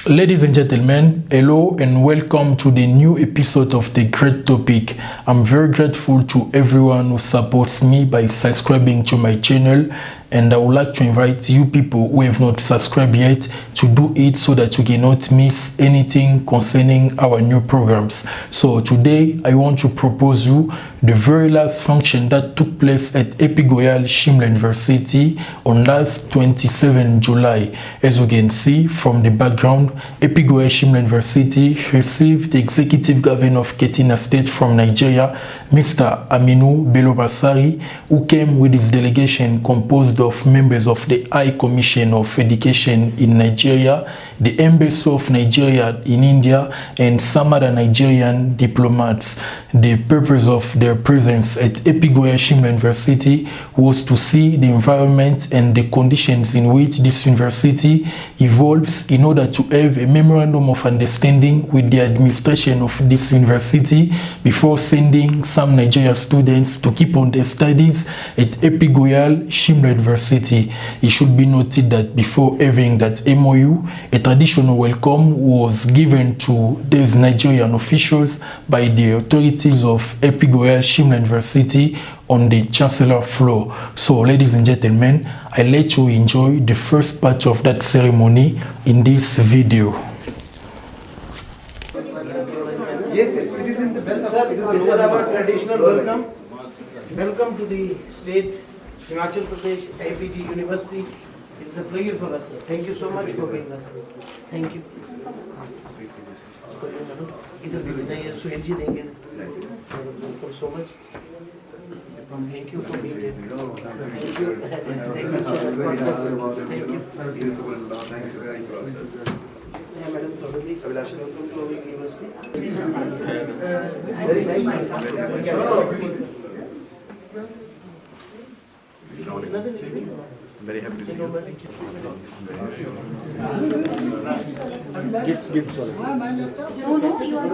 Ladies and gentlemen, hello and welcome to the new episode of The Great Topic. I'm very grateful to everyone who supports me by subscribing to my channel, and I would like to invite you people who have not subscribed yet to do it so that you cannot miss anything concerning our new programs. So today I want to propose you the very last function that took place at APG Shimla University on last 27 July. As you can see from the background, APG Shimla University received the Executive Governor of Katsina State from Nigeria, Mr. Aminu Bello Masari, who came with his delegation composed of members of the High Commission of Education in Nigeria, the Embassy of Nigeria in India, and some other Nigerian diplomats. The purpose of their presence at APG Shimla University was to see the environment and the conditions in which this university evolves in order to have a memorandum of understanding with the administration of this university before sending some Nigerian students to keep on their studies at APG Shimla University. It should be noted that before having that MOU, a traditional welcome was given to these Nigerian officials by the authorities of APG Shimla University on the Chancellor floor. So ladies and gentlemen, I let you enjoy the first part of that ceremony in this video. Yes, it is in the bell. Sir, this is our traditional welcome. Welcome to the state, Himachal Pradesh, APG University. It is a pleasure for us, sir. Thank you so much for being here. Thank you. Thank you so much. Thank you for being here. Thank you. Thank you, sir. Thank you. Madam Thodoli, welcome to our university. Very nice. Very happy to see you. Gifts. No, you are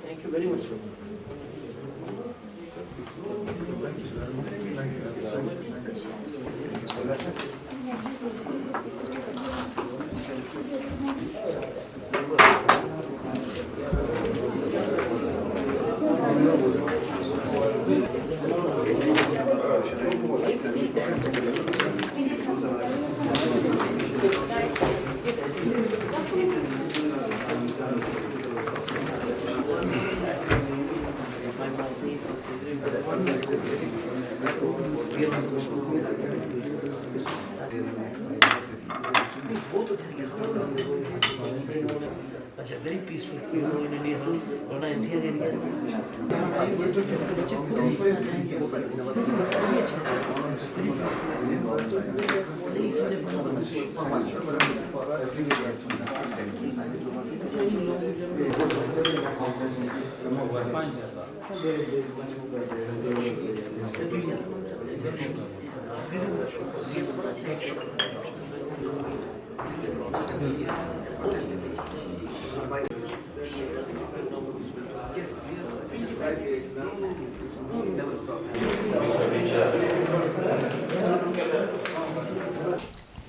Thank you very much. Very peaceful, you know, in India.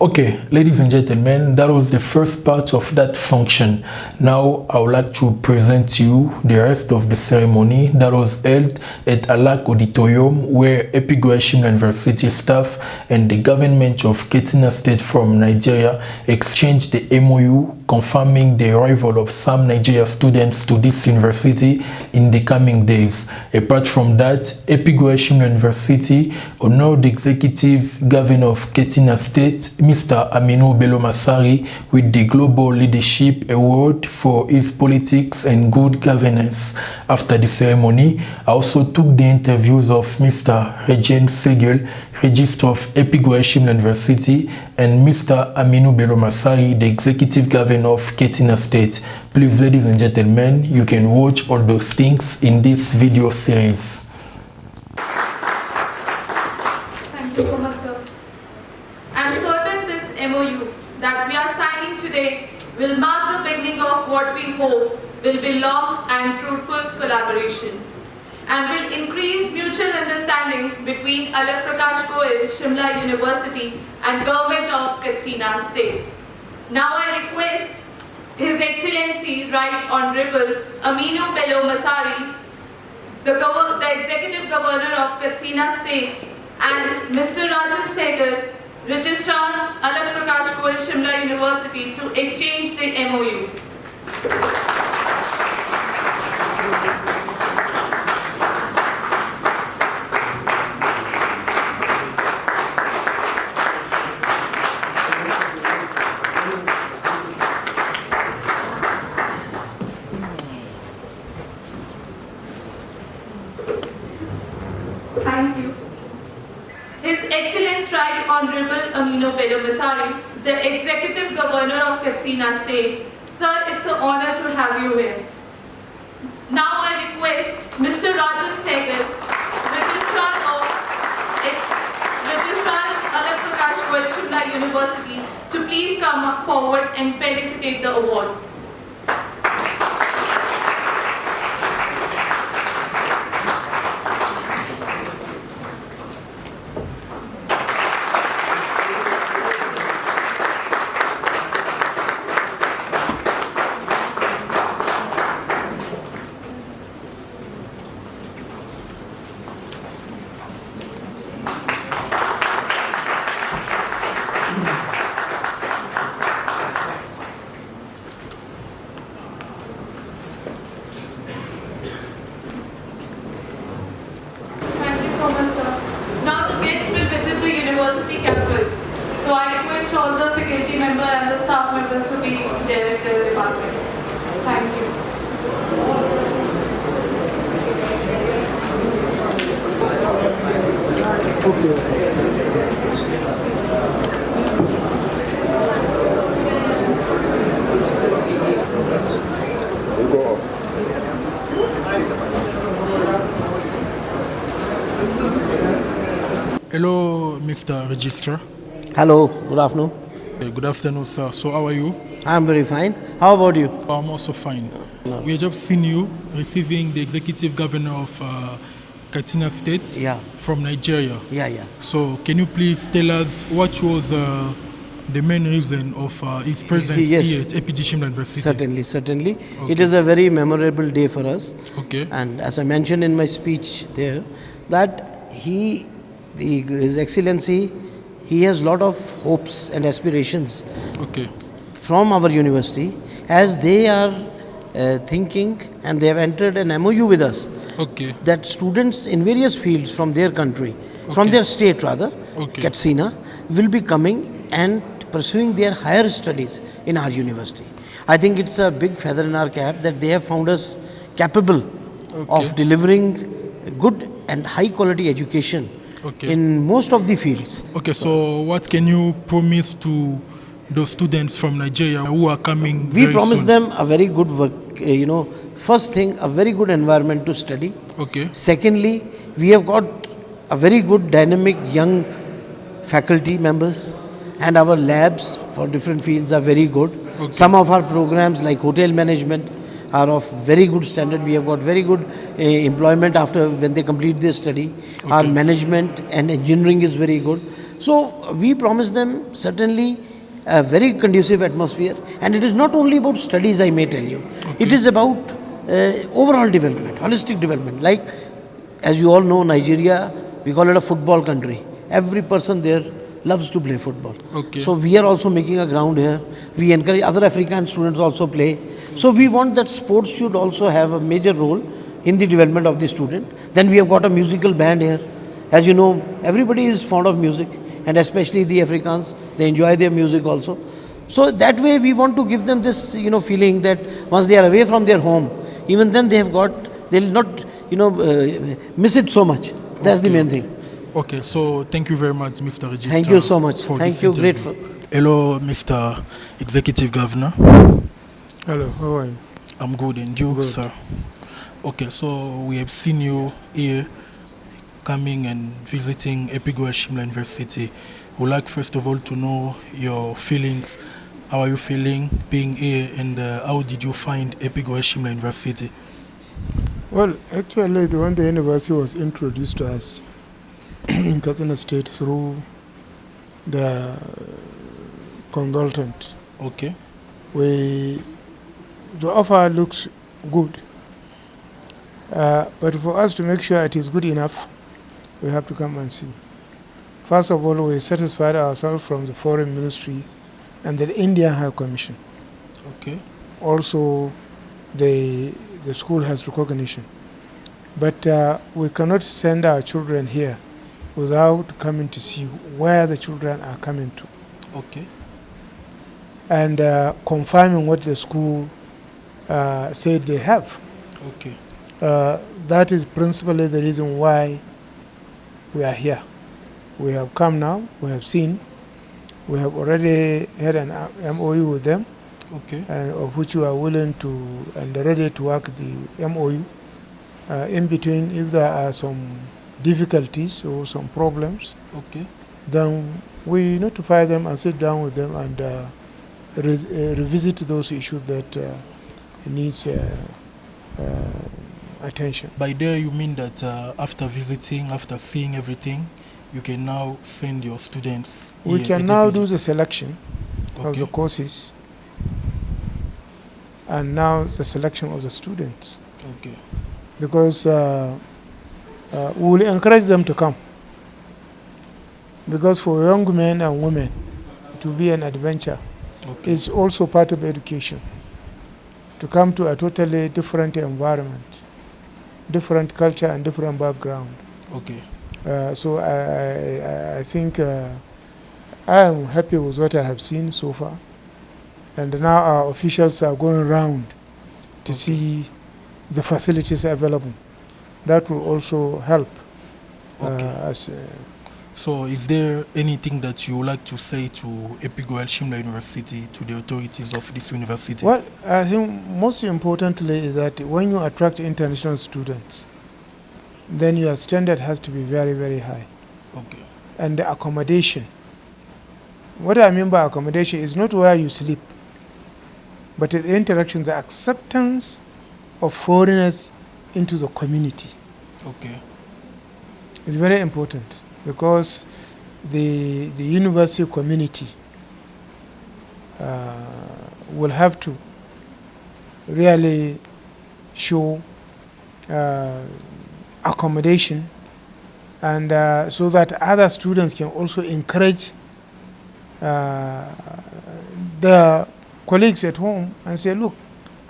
Okay, ladies and gentlemen, that was the first part of that function. Now I would like to present you the rest of the ceremony that was held at Alak Auditorium, where APG Shimla University staff and the government of Katsina State from Nigeria exchanged the MOU confirming the arrival of some Nigerian students to this university in the coming days. Apart from that, APG Shimla University honored the Executive Governor of Katsina State, Mr. Aminu Bello Masari, with the Global Leadership Award for his politics and good governance. After the ceremony, I also took the interviews of Mr. Regent Segel, Registrar of APG Shimla University, and Mr. Aminu Bello Masari, the Executive Governor of Katsina State. Please, ladies and gentlemen, you can watch all those things in this video series. Thank you so much, sir. I am certain this MOU that we are signing today will mark the beginning of what we hope will be long and fruitful collaboration. and will increase mutual understanding between Alak Prakash Goel, Shimla University and Government of Katsina State. Now I request His Excellency Right Honorable Aminu Bello Masari, the Executive Governor of Katsina State, and Mr. Rajan Sehgal, Registrar Alak Prakash Goel, Shimla University, to exchange the MOU. Thank you. His Excellence Right Honorable Aminu Bello Masari, the Executive Governor of Katsina State. Sir, it's an honor to have you here. Now I request Mr. Rajan Sehgal, Registrar Alak Prakash Goel, Shimla University, to please come forward and felicitate the award. Now the guest will visit the university campus. So I request all the faculty members and the staff members to be there at their departments. Thank you. Hello, Mr. Registrar. Hello, good afternoon. Good afternoon, sir. So how are you? I'm very fine. How about you? I'm also fine. We have just seen you receiving the executive governor of Katsina State from Nigeria. Yeah. So can you please tell us what was the main reason of his presence here at APG Shimla University? Certainly. Okay. It is a very memorable day for us. Okay. And as I mentioned in my speech there, that His Excellency, he has lot of hopes and aspirations from our university, as they are thinking, and they have entered an MOU with us, that students in various fields from their country, from their state rather, Katsina, will be coming and pursuing their higher studies in our university. I think it's a big feather in our cap that they have found us capable of delivering good and high quality education in most of the fields. So what can you promise to those students from Nigeria who are coming We promise soon? them a very good work, first thing, a very good environment to study. Secondly, we have got a very good dynamic young faculty members, and our labs for different fields are very good. Some of our programs like hotel management are of very good standard. We have got very good employment after when they complete their study. Our management and engineering is very good. So we promise them certainly a very conducive atmosphere, and it is not only about studies, I may tell you. It is about overall development, holistic development. Like, as you all know, Nigeria, we call it a football country. Every person there loves to play football. So we are also making a ground here. We encourage other African students also play. So we want that sports should also have a major role in the development of the student. Then we have got a musical band here. As you know, everybody is fond of music, and especially the Africans, they enjoy their music also. So that way we want to give them this, feeling that once they are away from their home, even then they'll not, miss it so much. That's the main thing. So thank you very much, Mr. Registrar. Thank you so much. Thank you, grateful. Hello, Mr. Executive Governor. Hello, how are you? I'm good, and you, sir? So we have seen you here coming and visiting APG Shimla University. We'd like first of all to know your feelings. How are you feeling being here, and how did you find APG Shimla University? Well, actually, when the university was introduced to us in Katsina State through the consultant, Okay. the offer looks good. But for us to make sure it is good enough, we have to come and see. First of all, we satisfied ourselves from the Foreign Ministry and the Indian High Commission. Okay. Also, the school has recognition. But we cannot send our children here without coming to see where the children are coming to. Okay. And confirming what the school said they have. Okay. That is principally the reason why we are here. We have come now, we have seen, we have already had an MOU with them, Okay. and of which we are willing to and ready to work the MOU. In between, if there are some difficulties or some problems, Okay. then we notify them and sit down with them and revisit those issues that needs attention. By there you mean that after visiting, after seeing everything, you can now send your students. We here can at now APG. do the selection of Okay. the courses and now the selection of the students, Okay. because we will encourage them to come, because for young men and women to be an adventure Okay. is also part of education, to come to a totally different environment, different culture and different background. Okay. So I think I am happy with what I have seen so far, and now our officials are going around to see the facilities available. That will also help Okay. us. So, is there anything that you would like to say to APG Shimla University, to the authorities of this university? Well, I think most importantly is that when you attract international students, then your standard has to be very, very high. Okay. And the accommodation. What I mean by accommodation is not where you sleep, but the interaction, the acceptance of foreigners into the community Okay. is very important, because the university community will have to really show accommodation, and so that other students can also encourage their colleagues at home and say, look,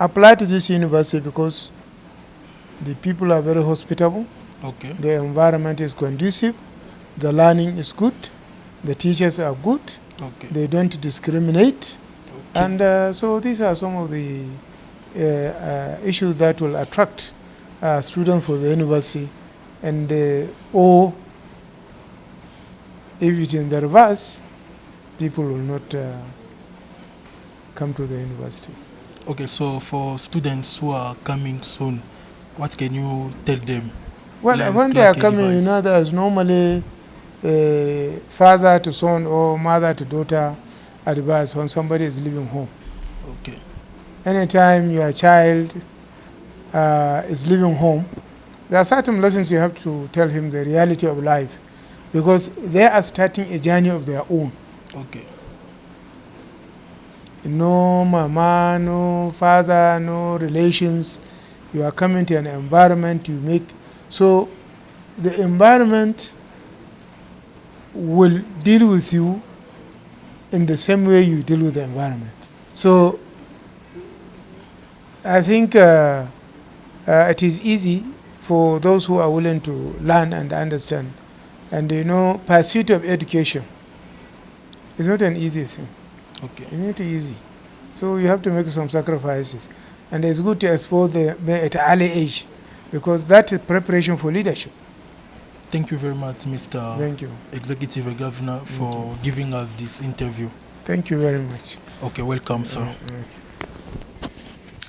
apply to this university because the people are very hospitable, Okay. the environment is conducive, the learning is good, the teachers are good, Okay. they don't discriminate, Okay. and so these are some of the issues that will attract students for the university, and or if it's in the reverse, people will not come to the university. Okay, so for students who are coming soon, what can you tell them? Well, Like- when they are like coming, advice? there's normally father to son or mother to daughter advice when somebody is leaving home. Okay. Anytime your child is leaving home, there are certain lessons you have to tell him, the reality of life, because they are starting a journey of their own. Okay. No mama, no father, no relations. You are coming to an environment you make. So the environment will deal with you in the same way you deal with the environment. So I think it is easy for those who are willing to learn and understand. And pursuit of education is not an easy thing. Okay. It's not easy. So you have to make some sacrifices. And it's good to expose them at an early age, because that is preparation for leadership. Thank you very much, Mr. Thank you. Executive Governor, for giving us this interview. Thank you very much. Okay, welcome, sir.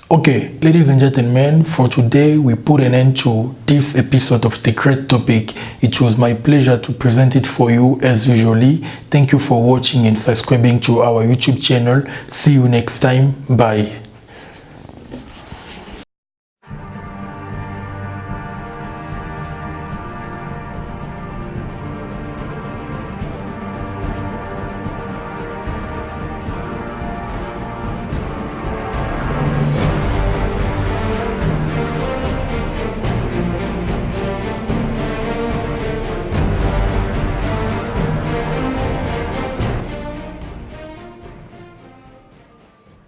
Okay, ladies and gentlemen, for today we put an end to this episode of The Great Topic. It was my pleasure to present it for you as usually. Thank you for watching and subscribing to our YouTube channel. See you next time. Bye.